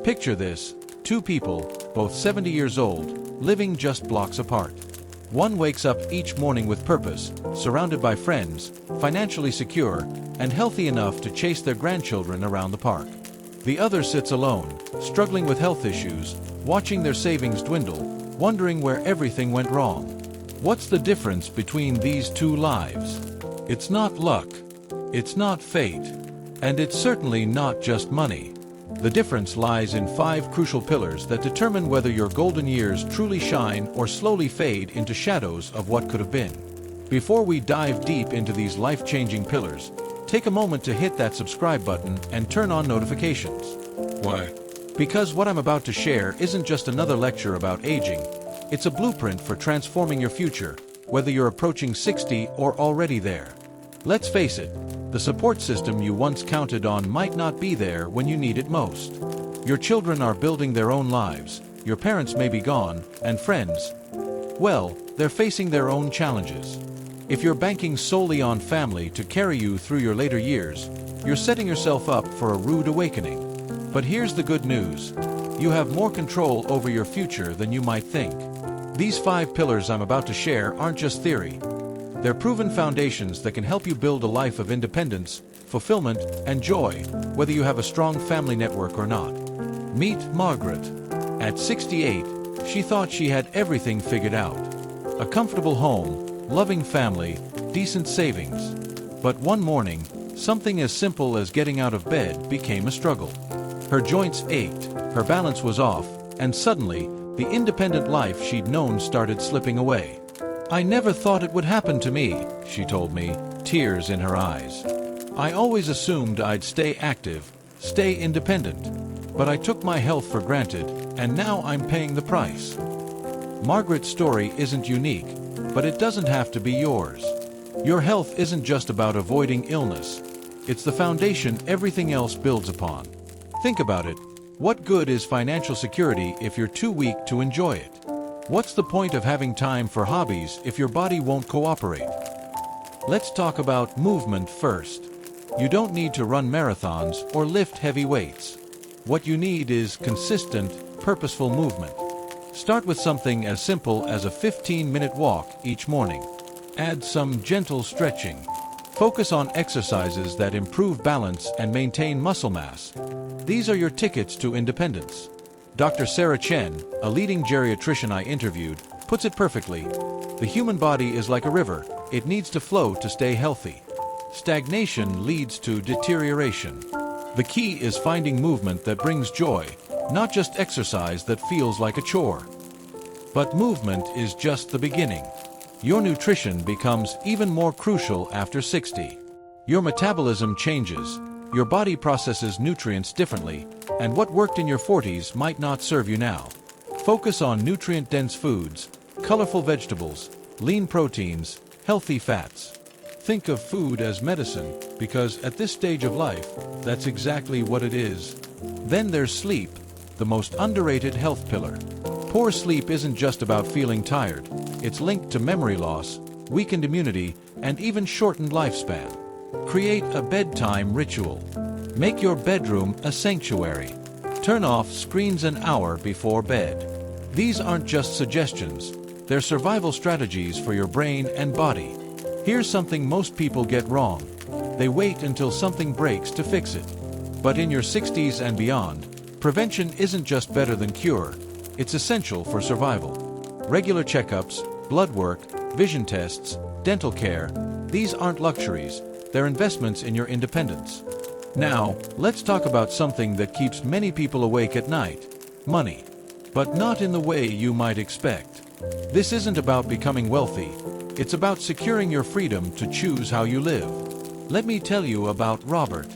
Picture this, two people, both 70 years old, living just blocks apart. One wakes up each morning with purpose, surrounded by friends, financially secure, and healthy enough to chase their grandchildren around the park. The other sits alone, struggling with health issues, watching their savings dwindle, wondering where everything went wrong. What's the difference between these two lives? It's not luck, it's not fate, and it's certainly not just money. The difference lies in 5 crucial pillars that determine whether your golden years truly shine or slowly fade into shadows of what could have been. Before we dive deep into these life-changing pillars, take a moment to hit that subscribe button and turn on notifications. Why? Because what I'm about to share isn't just another lecture about aging, it's a blueprint for transforming your future, whether you're approaching 60 or already there. Let's face it, the support system you once counted on might not be there when you need it most. Your children are building their own lives, your parents may be gone, and friends, well, they're facing their own challenges. If you're banking solely on family to carry you through your later years, you're setting yourself up for a rude awakening. But here's the good news. You have more control over your future than you might think. These 5 pillars I'm about to share aren't just theory. They're proven foundations that can help you build a life of independence, fulfillment, and joy, whether you have a strong family network or not. Meet Margaret. At 68, she thought she had everything figured out. A comfortable home, loving family, decent savings. But one morning, something as simple as getting out of bed became a struggle. Her joints ached, her balance was off, and suddenly, the independent life she'd known started slipping away. "I never thought it would happen to me," she told me, tears in her eyes. "I always assumed I'd stay active, stay independent. But I took my health for granted, and now I'm paying the price." Margaret's story isn't unique, but it doesn't have to be yours. Your health isn't just about avoiding illness. It's the foundation everything else builds upon. Think about it. What good is financial security if you're too weak to enjoy it? What's the point of having time for hobbies if your body won't cooperate? Let's talk about movement first. You don't need to run marathons or lift heavy weights. What you need is consistent, purposeful movement. Start with something as simple as a 15-minute walk each morning. Add some gentle stretching. Focus on exercises that improve balance and maintain muscle mass. These are your tickets to independence. Dr. Sarah Chen, a leading geriatrician I interviewed, puts it perfectly. The human body is like a river. It needs to flow to stay healthy. Stagnation leads to deterioration. The key is finding movement that brings joy, not just exercise that feels like a chore. But movement is just the beginning. Your nutrition becomes even more crucial after 60. Your metabolism changes. Your body processes nutrients differently, and what worked in your 40s might not serve you now. Focus on nutrient-dense foods, colorful vegetables, lean proteins, healthy fats. Think of food as medicine, because at this stage of life, that's exactly what it is. Then there's sleep, the most underrated health pillar. Poor sleep isn't just about feeling tired. It's linked to memory loss, weakened immunity, and even shortened lifespan. Create a bedtime ritual. Make your bedroom a sanctuary. Turn off screens an hour before bed. These aren't just suggestions. They're survival strategies for your brain and body. Here's something most people get wrong. They wait until something breaks to fix it. But in your 60s and beyond, prevention isn't just better than cure. It's essential for survival. Regular checkups, blood work, vision tests, dental care, these aren't luxuries. They're investments in your independence. Now, let's talk about something that keeps many people awake at night: money. But not in the way you might expect. This isn't about becoming wealthy. It's about securing your freedom to choose how you live. Let me tell you about Robert.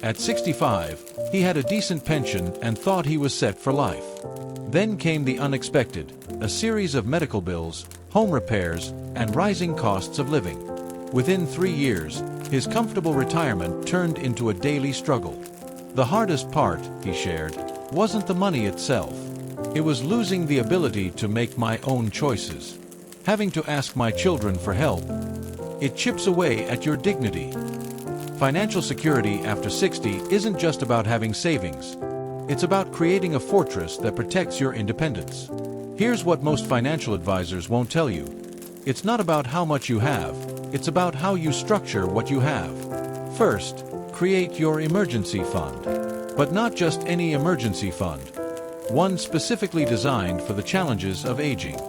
At 65, he had a decent pension and thought he was set for life. Then came the unexpected, a series of medical bills, home repairs, and rising costs of living. Within 3 years, his comfortable retirement turned into a daily struggle. The hardest part, he shared, wasn't the money itself. It was losing the ability to make my own choices. Having to ask my children for help. It chips away at your dignity. Financial security after 60 isn't just about having savings. It's about creating a fortress that protects your independence. Here's what most financial advisors won't tell you. It's not about how much you have, it's about how you structure what you have. First, create your emergency fund. But not just any emergency fund. One specifically designed for the challenges of aging.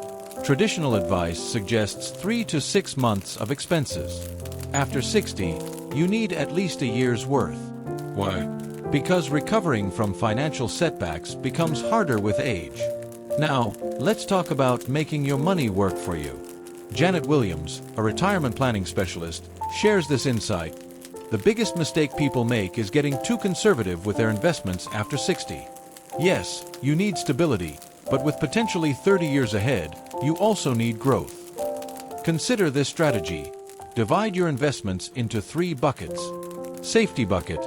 Traditional advice suggests 3 to 6 months of expenses. After 60, you need at least a year's worth. Why? Because recovering from financial setbacks becomes harder with age. Now, let's talk about making your money work for you. Janet Williams, a retirement planning specialist, shares this insight. The biggest mistake people make is getting too conservative with their investments after 60. Yes, you need stability, but with potentially 30 years ahead, you also need growth. Consider this strategy. Divide your investments into 3 buckets. Safety bucket,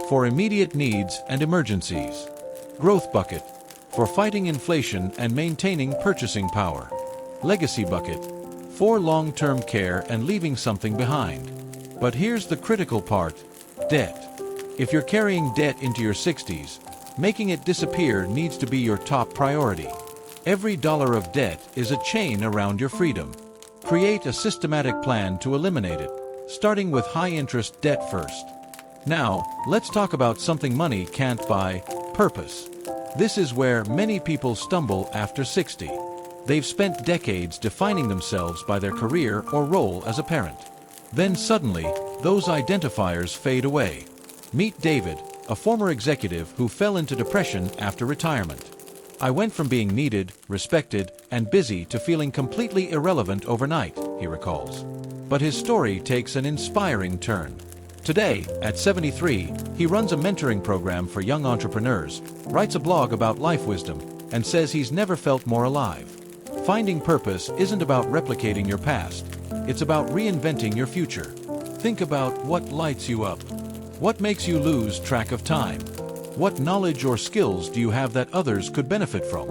for immediate needs and emergencies. Growth bucket, for fighting inflation and maintaining purchasing power. Legacy bucket, for long-term care and leaving something behind. But here's the critical part, debt. If you're carrying debt into your 60s, making it disappear needs to be your top priority. Every dollar of debt is a chain around your freedom. Create a systematic plan to eliminate it, starting with high-interest debt first. Now, let's talk about something money can't buy, purpose. This is where many people stumble after 60. They've spent decades defining themselves by their career or role as a parent. Then suddenly, those identifiers fade away. Meet David, a former executive who fell into depression after retirement. I went from being needed, respected, and busy to feeling completely irrelevant overnight, he recalls. But his story takes an inspiring turn. Today, at 73, he runs a mentoring program for young entrepreneurs, writes a blog about life wisdom, and says he's never felt more alive. Finding purpose isn't about replicating your past. It's about reinventing your future. Think about what lights you up. What makes you lose track of time? What knowledge or skills do you have that others could benefit from?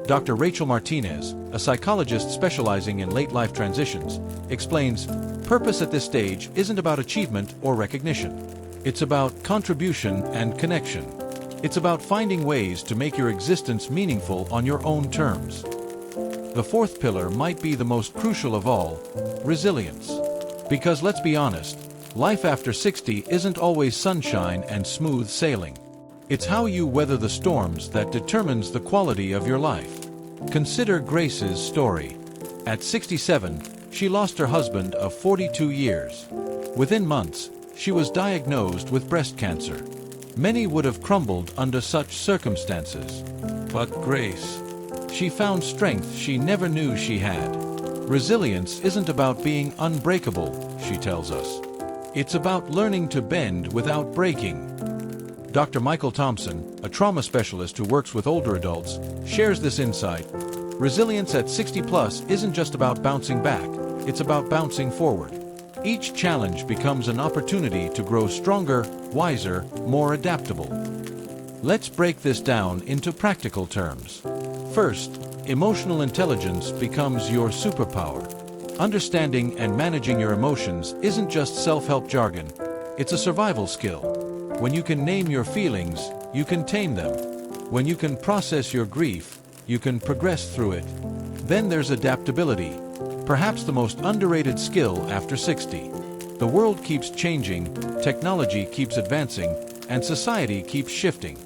Dr. Rachel Martinez, a psychologist specializing in late-life transitions, explains, purpose at this stage isn't about achievement or recognition. It's about contribution and connection. It's about finding ways to make your existence meaningful on your own terms. The 4th pillar might be the most crucial of all, resilience. Because let's be honest, life after 60 isn't always sunshine and smooth sailing. It's how you weather the storms that determines the quality of your life. Consider Grace's story. At 67, she lost her husband of 42 years. Within months, she was diagnosed with breast cancer. Many would have crumbled under such circumstances. But Grace, she found strength she never knew she had. Resilience isn't about being unbreakable, she tells us. It's about learning to bend without breaking. Dr. Michael Thompson, a trauma specialist who works with older adults, shares this insight. Resilience at 60 plus isn't just about bouncing back, it's about bouncing forward. Each challenge becomes an opportunity to grow stronger, wiser, more adaptable. Let's break this down into practical terms. First, emotional intelligence becomes your superpower. Understanding and managing your emotions isn't just self-help jargon, it's a survival skill. When you can name your feelings, you can tame them. When you can process your grief, you can progress through it. Then there's adaptability, perhaps the most underrated skill after 60. The world keeps changing, technology keeps advancing, and society keeps shifting.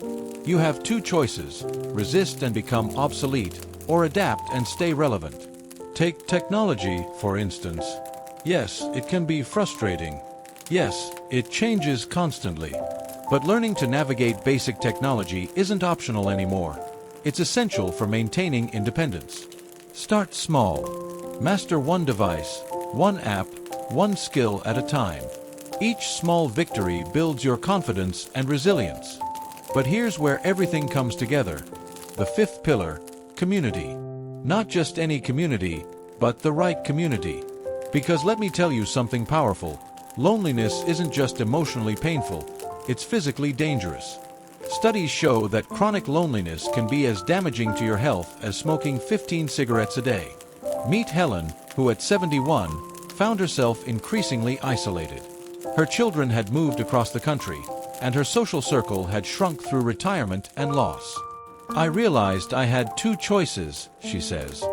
You have 2 choices, resist and become obsolete, or adapt and stay relevant. Take technology, for instance. Yes, it can be frustrating. Yes, it changes constantly. But learning to navigate basic technology isn't optional anymore. It's essential for maintaining independence. Start small. Master one device, one app, one skill at a time. Each small victory builds your confidence and resilience. But here's where everything comes together. The 5th pillar, community. Not just any community, but the right community. Because let me tell you something powerful. Loneliness isn't just emotionally painful, it's physically dangerous. Studies show that chronic loneliness can be as damaging to your health as smoking 15 cigarettes a day. Meet Helen, who at 71, found herself increasingly isolated. Her children had moved across the country, and her social circle had shrunk through retirement and loss. "I realized I had two choices," she says.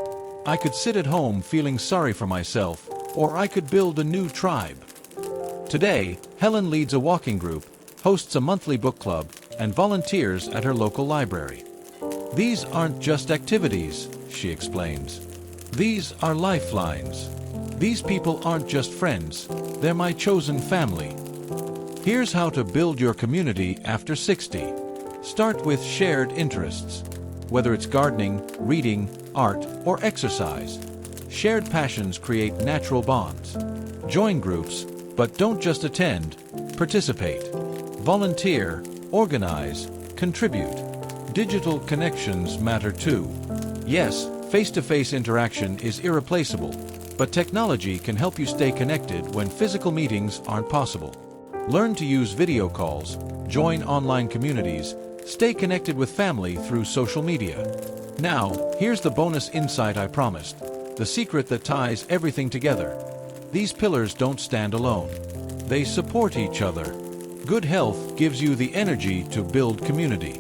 "I could sit at home feeling sorry for myself, or I could build a new tribe." Today, Helen leads a walking group, hosts a monthly book club, and volunteers at her local library. "These aren't just activities," she explains. "These are lifelines. These people aren't just friends, they're my chosen family." Here's how to build your community after 60. Start with shared interests. Whether it's gardening, reading, art, or exercise, shared passions create natural bonds. Join groups, but don't just attend, participate. Volunteer, organize, contribute. Digital connections matter too. Yes, face-to-face interaction is irreplaceable, but technology can help you stay connected when physical meetings aren't possible. Learn to use video calls, join online communities, stay connected with family through social media. Now, here's the bonus insight I promised, the secret that ties everything together. These pillars don't stand alone. They support each other. Good health gives you the energy to build community.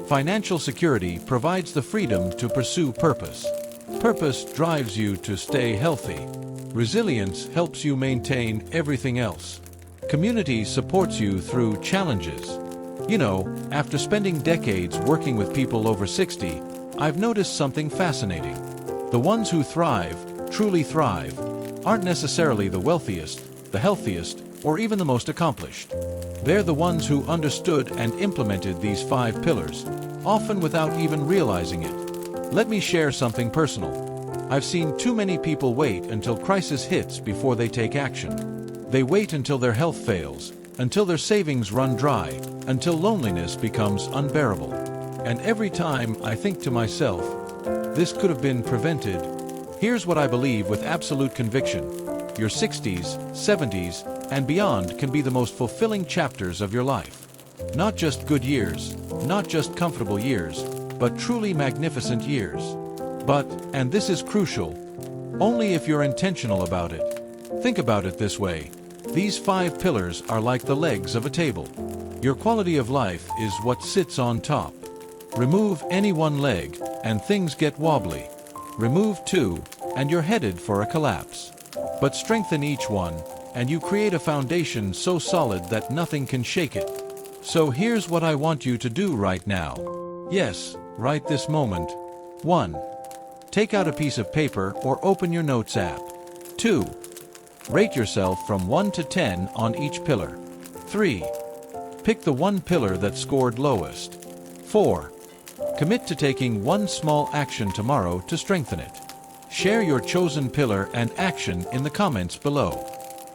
Financial security provides the freedom to pursue purpose. Purpose drives you to stay healthy. Resilience helps you maintain everything else. Community supports you through challenges. You know, after spending decades working with people over 60, I've noticed something fascinating. The ones who thrive, truly thrive, aren't necessarily the wealthiest, the healthiest, or even the most accomplished. They're the ones who understood and implemented these 5 pillars, often without even realizing it. Let me share something personal. I've seen too many people wait until crisis hits before they take action. They wait until their health fails, until their savings run dry, until loneliness becomes unbearable. And every time I think to myself, this could have been prevented. Here's what I believe with absolute conviction. Your 60s, 70s, and beyond can be the most fulfilling chapters of your life. Not just good years, not just comfortable years, but truly magnificent years. But, and this is crucial, only if you're intentional about it. Think about it this way. These 5 pillars are like the legs of a table. Your quality of life is what sits on top. Remove any one leg, and things get wobbly. Remove 2, and you're headed for a collapse. But strengthen each one, and you create a foundation so solid that nothing can shake it. So here's what I want you to do right now. Yes, right this moment. 1. Take out a piece of paper or open your notes app. 2. Rate yourself from 1 to 10 on each pillar. 3. Pick the one pillar that scored lowest. 4. Commit to taking one small action tomorrow to strengthen it. Share your chosen pillar and action in the comments below.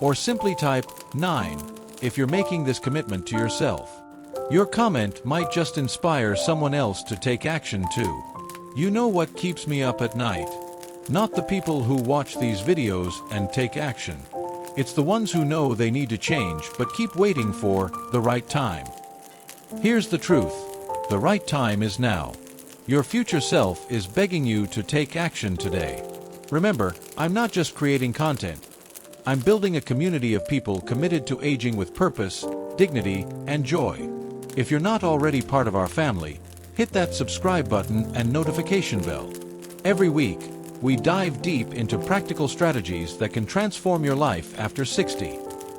Or simply type 9 if you're making this commitment to yourself. Your comment might just inspire someone else to take action too. You know what keeps me up at night? Not the people who watch these videos and take action. It's the ones who know they need to change but keep waiting for the right time. Here's the truth. The right time is now. Your future self is begging you to take action today. Remember, I'm not just creating content. I'm building a community of people committed to aging with purpose, dignity, and joy. If you're not already part of our family, hit that subscribe button and notification bell. Every week, we dive deep into practical strategies that can transform your life after 60.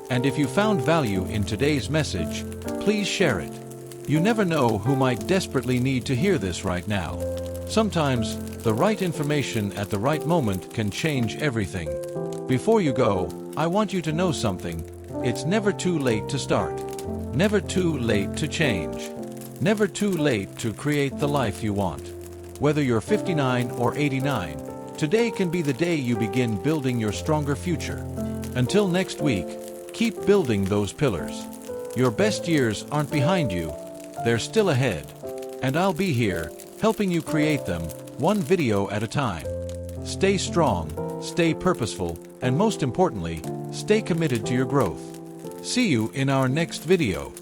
And if you found value in today's message, please share it. You never know who might desperately need to hear this right now. Sometimes, the right information at the right moment can change everything. Before you go, I want you to know something. It's never too late to start. Never too late to change. Never too late to create the life you want. Whether you're 59 or 89, today can be the day you begin building your stronger future. Until next week, keep building those pillars. Your best years aren't behind you, they're still ahead. And I'll be here, helping you create them, one video at a time. Stay strong, stay purposeful, and most importantly, stay committed to your growth. See you in our next video.